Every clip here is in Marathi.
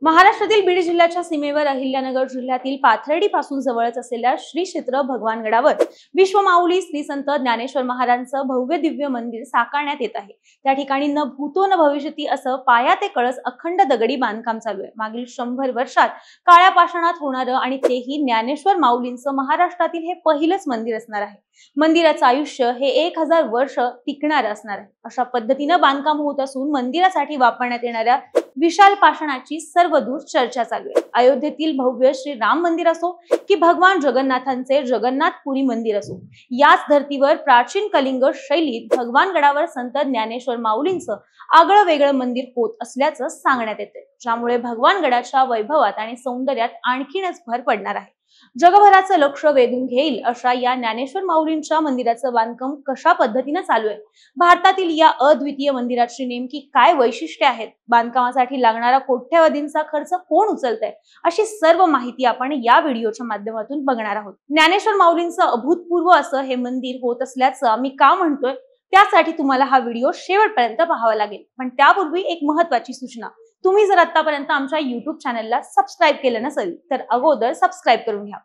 महाराष्ट्रातील बीड जिल्ह्याच्या सीमेवर अहिल्यानगर जिल्ह्यातील पाथर्डी पासून जवळच असलेल्या श्री क्षेत्र भगवानगडावर विश्वमाऊली श्री संत ज्ञानेश्वर महाराजांचं भव्य दिव्य मंदिर साकारण्यात येत आहे। त्या ठिकाणी न भूतो न भविष्यती असं पाया ते कळस अखंड दगडी बांधकाम चालू आहे। मागील 100 वर्षात काळ्या पाषाणात होणारं आणि तेही ज्ञानेश्वर माऊलींचं महाराष्ट्रातील हे पहिलंच मंदिर असणार आहे। मंदिराचं आयुष्य हे 1000 वर्ष टिकणार असणार आहे। अशा पद्धतीनं बांधकाम होत असून मंदिरासाठी वापरण्यात येणाऱ्या विशाल पाषाणाची सर्वदूर चर्चा चालू आहे। अयोध्येतील भव्य श्री राम मंदिर असो की भगवान जगन्नाथांचे जगन्नाथपुरी मंदिर असो, याच धर्तीवर प्राचीन कलिंग शैलीत भगवानगडावर संत ज्ञानेश्वर माऊलींचं आगळं वेगळं मंदिर होत असल्याचं सांगण्यात येते, ज्यामुळे भगवानगडाच्या वैभवात आणि सौंदर्यात आणखीनच भर पडणार आहे। जगभराचं लक्ष वेधून घेईल अशा या ज्ञानेश्वर माऊलींच्या मंदिराचं बांधकाम कशा पद्धतीने चालू आहे, भारतातील या अद्वितीय मंदिराची नेमकी काय वैशिष्ट्ये आहेत, बांधकामासाठी लागणारा कोट्यवधींचा खर्च कोण उचलतंय, अशी सर्व माहिती आपण या व्हिडिओच्या माध्यमातून बघणार आहोत। ज्ञानेश्वर माऊलींचं अभूतपूर्व असं हे मंदिर होत असल्याचं आम्ही का म्हणतोय, त्यासाठी तुम्हाला हा व्हिडिओ शेवटपर्यंत पाहावा लागेल। पण त्यापूर्वी एक महत्त्वाची सूचना, तुम्ही जर आतापर्यंत आमच्या YouTube चॅनलला सबस्क्राइब केलं नसेल तर अगोदर सबस्क्राइब करून घ्या।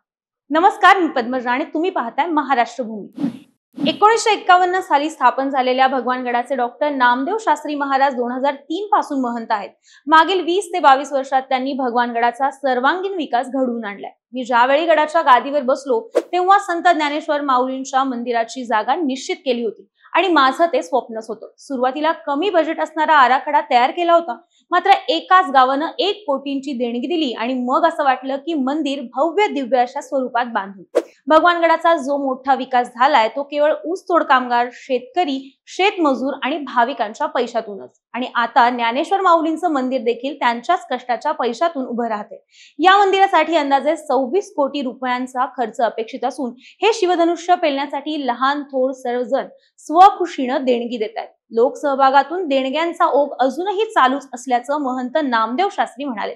नमस्कार, मी पद्मजा आणि तुम्ही पाहताय महाराष्ट्र भूमी। 1951 साली स्थापन झालेल्या भगवानगडाचे डॉक्टर नामदेव शास्त्री महाराज 2003 पासून महंत आहेत। मागील 20 ते 22 वर्षात त्यांनी भगवानगडाचा सर्वांगीण विकास घडवून आणलाय। मी ज्यावेळी गडाच्या गादीवर बसलो तेव्हा संत ज्ञानेश्वर माऊलींच्या मंदिराची जागा निश्चित केली होती आणि माझं ते स्वप्नच होतं। सुरुवातीला कमी बजेट असणारा आराखडा तयार केला होता, मात्र एकाच गावानं 1 कोटींची देणगी दिली आणि मग असं वाटलं की मंदिर भव्य दिव्य अशा स्वरूपात बांधू। भगवानगडाचा जो मोठा विकास झालाय तो केवळ ऊसतोड कामगार, शेतकरी, शेतमजूर आणि भाविकांच्या पैशातूनच, आणि आता ज्ञानेश्वर माऊलींचं मंदिर देखील त्यांच्याच कष्टाच्या पैशातून उभं राहते। या मंदिरासाठी अंदाजे 26 कोटी रुपयांचा खर्च अपेक्षित असून हे शिवधनुष्य पेलण्यासाठी लहान थोर सर्वजण स्वखुशीनं देणगी देत आहेत। लोकसहभागातून देणग्यांचा ओघ अजूनही चालूच असल्याचं महंत नामदेव शास्त्री म्हणाले।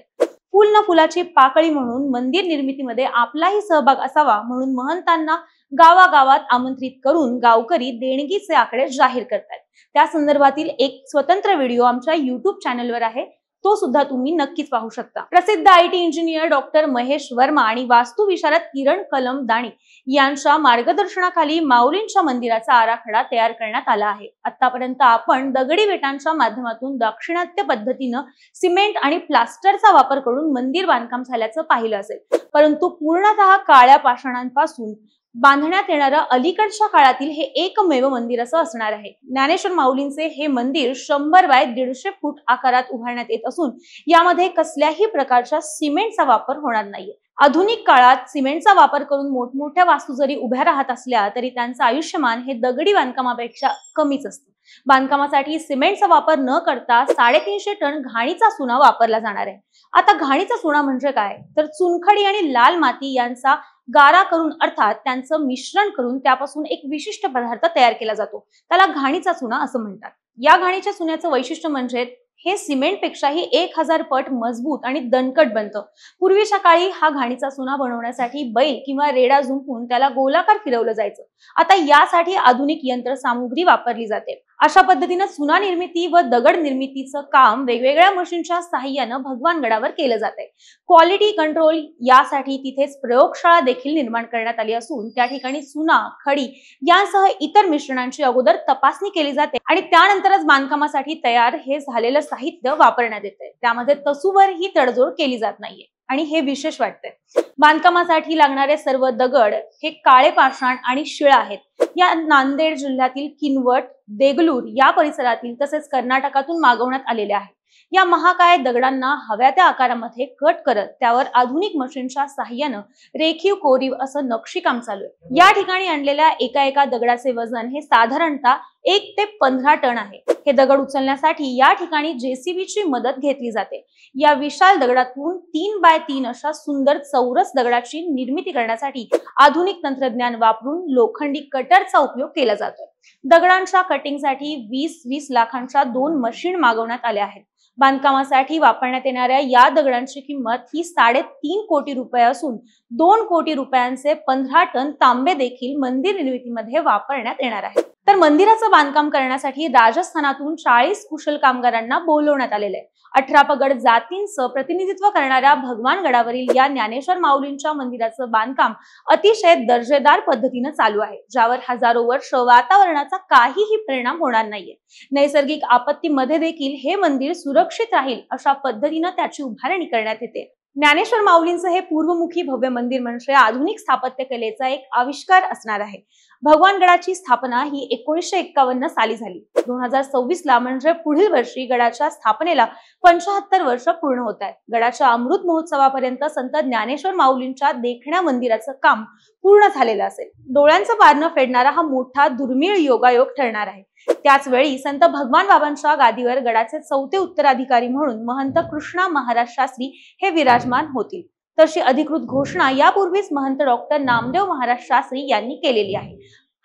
फुल न फुलाची पाकळी म्हणून मंदिर निर्मितीमध्ये आपलाही सहभाग असावा म्हणून महंतांना गावागावात आमंत्रित करून गावकरी देणगीचे आकडे जाहीर करतात। त्या संदर्भातील एक स्वतंत्र व्हिडिओ आमच्या YouTube चॅनलवर आहे, तो सुद्धा तुम्ही नक्कीच पाहू शकता। प्रसिद्ध IT engineer doctor Mahesh Verma आणि वास्तु विशारद किरण कलमदानी यांच्या मार्गदर्शनाखाली माऊलींच्या मंदिराचा आराखडा तयार करण्यात आला आहे। आतापर्यंत आपण दगडी विटांच्या माध्यमातून दाक्षिणात्य पद्धतीनं सिमेंट आणि प्लास्टरचा वापर करून मंदिर बांधकाम झाल्याचं पाहिलं असेल, परंतु पूर्णतः काळ्या पाषाणांपासून बांधण्यात येणारं अलीकडच्या काळातील हे एकमेव मंदिर असं असणार आहे। ज्ञानेश्वर माऊलींचे हे मंदिर 100 बाय 150 फूट आकारात उभारण्यात येत असून यामध्ये कसल्याही प्रकारच्या सिमेंटचा वापर होणार नाहीये। आधुनिक काळात सिमेंटचा वापर करून मोठमोठ्या वास्तू जरी उभ्या राहत असल्या तरी त्यांचं आयुष्यमान हे दगडी बांधकामापेक्षा कमीच असतं। बांधकामासाठी सिमेंटचा वापर न करता 350 टन घाणीचा चुना वापरला जाणार आहे। आता घाणीचा चुना म्हणजे काय, तर चुनखडी आणि लाल माती यांचा गारा करून अर्थात त्यांचं मिश्रण करून त्यापासून एक विशिष्ट पदार्थ तयार केला जातो, त्याला घाणीचा चुना असं म्हणतात। या घाणीच्या चुन्याचं वैशिष्ट्य म्हणजे हे सिमेंटपेक्षाही 1000 पट मजबूत आणि दणकट बनतं। पूर्वीच्या काळी हा घाणीचा चुना बनवण्यासाठी बैल किंवा रेडा जुंपून त्याला गोलाकार फिरवलं जायचं, आता यासाठी आधुनिक यंत्रसामुग्री वापरली जाते। अशा पद्धतीने चुना निर्मिती व दगड निर्मितीचं काम वेगवेगळ्या मशीनच्या सहाय्यानं भगवानगडावर केलं जातंय। क्वालिटी कंट्रोल यासाठी तिथेच प्रयोगशाळा देखील निर्माण करण्यात आली असून त्या ठिकाणी चुना, खडी यांसह इतर मिश्रणांची अगोदर तपासणी केली जाते आणि त्यानंतरच बांधकामासाठी तयार हे झालेलं साहित्य वापरण्यात येते। त्यामध्ये तसूवर ही तडजोड केली जात नाहीये आणि हे विशेष वाटतंय। बांधकामासाठी लागणारे सर्व दगड हे काळे पाषाण आणि शिळा आहेत। या नांदेड जिल्ह्यातील किनवट, देगलूर या परिसरातील तसेच कर्नाटकातून मागवण्यात आलेले आहेत। या महाकाय दगडांना हव्या त्या आकारामध्ये कट करत त्यावर आधुनिक मशीनच्या सहाय्यानं रेखीव कोरीव असं नक्षीकाम चालू आहे। या ठिकाणी आणलेल्या एका दगडाचे वजन हे साधारणतः 1 ते 15 टन आहे। हे दगड उचलण्यासाठी या ठिकाणी JCBची मदत घेतली जाते। या विशाल दगडातून 3 बाय 3 अशा सुंदर चौरस दगडाची निर्मिती करण्यासाठी आधुनिक तंत्रज्ञान वापरून लोखंडी कटरचा उपयोग केला जातो। दगडांच्या कटिंगसाठी 20 लाखांच्या 2 मशीन मागवण्यात आल्या आहेत। बांधकामासाठी वापरण्यात येणाऱ्या या दगडांची किंमत ही 3.5 कोटी रुपये असून 2 कोटी रुपयांचे 15 टन तांबे देखील मंदिर निर्मितीमध्ये वापरण्यात येणार आहे। तर मंदिराचं बांधकाम करण्यासाठी राजस्थानातून 40 कुशल कामगारांना बोलवण्यात आलेले आहे। 18 पगड जातींचं प्रतिनिधित्व करणाऱ्या भगवानगडावरील या ज्ञानेश्वर माऊलींच्या मंदिराचं बांधकाम अतिशय दर्जेदार पद्धतीने चालू आहे, ज्यावर हजारो वर्ष वातावरणाचा काहीही परिणाम होणार नाहीये. नैसर्गिक आपत्तीमध्ये देखील हे मंदिर सुरक्षित राहील अशा पद्धतीने त्याची उभारणी करण्यात येते. ज्ञानेश्वर माऊलींचं हे पूर्वमुखी भव्य मंदिर म्हणजे आधुनिक स्थापत्य कलेचा एक आविष्कार असणार आहे. भगवानगडाची स्थापना ही 1951 साली झाली. 2026 ला म्हणजे पुढील वर्षी गडाच्या स्थापनेला 75 वर्ष पूर्ण होत आहेत. गडाच्या अमृत महोत्सवापर्यंत संत ज्ञानेश्वर माऊलींच्या देखण्या मंदिराचं काम पूर्ण झालेलं असेल. डोळ्यांचं पारणं फेडणारा हा मोठा दुर्मिळ योगायोग ठरणार आहे. त्याच वेळी संत भगवान बाबांच्या गादीवर गडाचे 4थे उत्तराधिकारी म्हणून महंत कृष्णा महाराज शास्त्री हे विराजमान होतील. तशी अधिकृत घोषणा यापूर्वीच महंत डॉक्टर नामदेव महाराज शास्त्री यांनी केलेली आहे.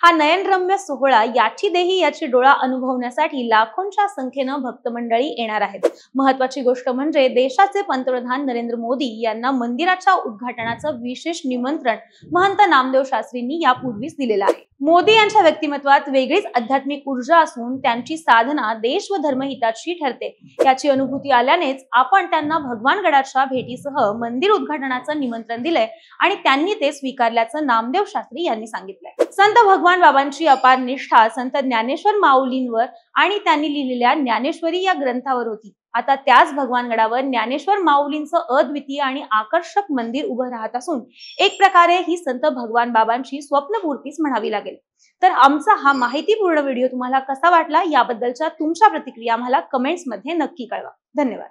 हा नयनरम्य सोहळा याची देही याची डोळा अनुभवण्यासाठी लाखोंच्या संख्येनं भक्त मंडळी येणार आहेत. महत्वाची गोष्ट म्हणजे देशाचे पंतप्रधान नरेंद्र मोदी यांना मंदिराच्या उद्घाटनाचं विशेष निमंत्रण महंत नामदेव शास्त्रींनी यापूर्वीच दिलेलं आहे. मोदी यांच्या व्यक्तिमत्वात वेगळीच आध्यात्मिक ऊर्जा असून त्यांची साधना देश व धर्महिताची ठरते. याची अनुभूती आल्यानेच आपण त्यांना भगवानगडाच्या भेटीसह मंदिर उद्घाटनाचं निमंत्रण दिलंय आणि त्यांनी ते स्वीकारल्याचं नामदेव शास्त्री यांनी सांगितलंय. संत भगवान बाबांची अपार निष्ठा संत ज्ञानेश्वर माऊलींवर आणि त्यांनी लिहिलेल्या ज्ञानेश्वरी या ग्रंथावर होती. आता त्याच भगवानगडावर ज्ञानेश्वर माऊलींचं अद्वितीय आणि आकर्षक मंदिर उभं राहत असून एक प्रकारे ही संत भगवान बाबांची स्वप्नपूर्तीच म्हणावी लागेल. तर आमचा हा माहितीपूर्ण व्हिडिओ तुम्हाला कसा वाटला याबद्दलच्या तुमच्या प्रतिक्रिया आम्हाला कमेंट्स मध्ये नक्की कळवा. धन्यवाद.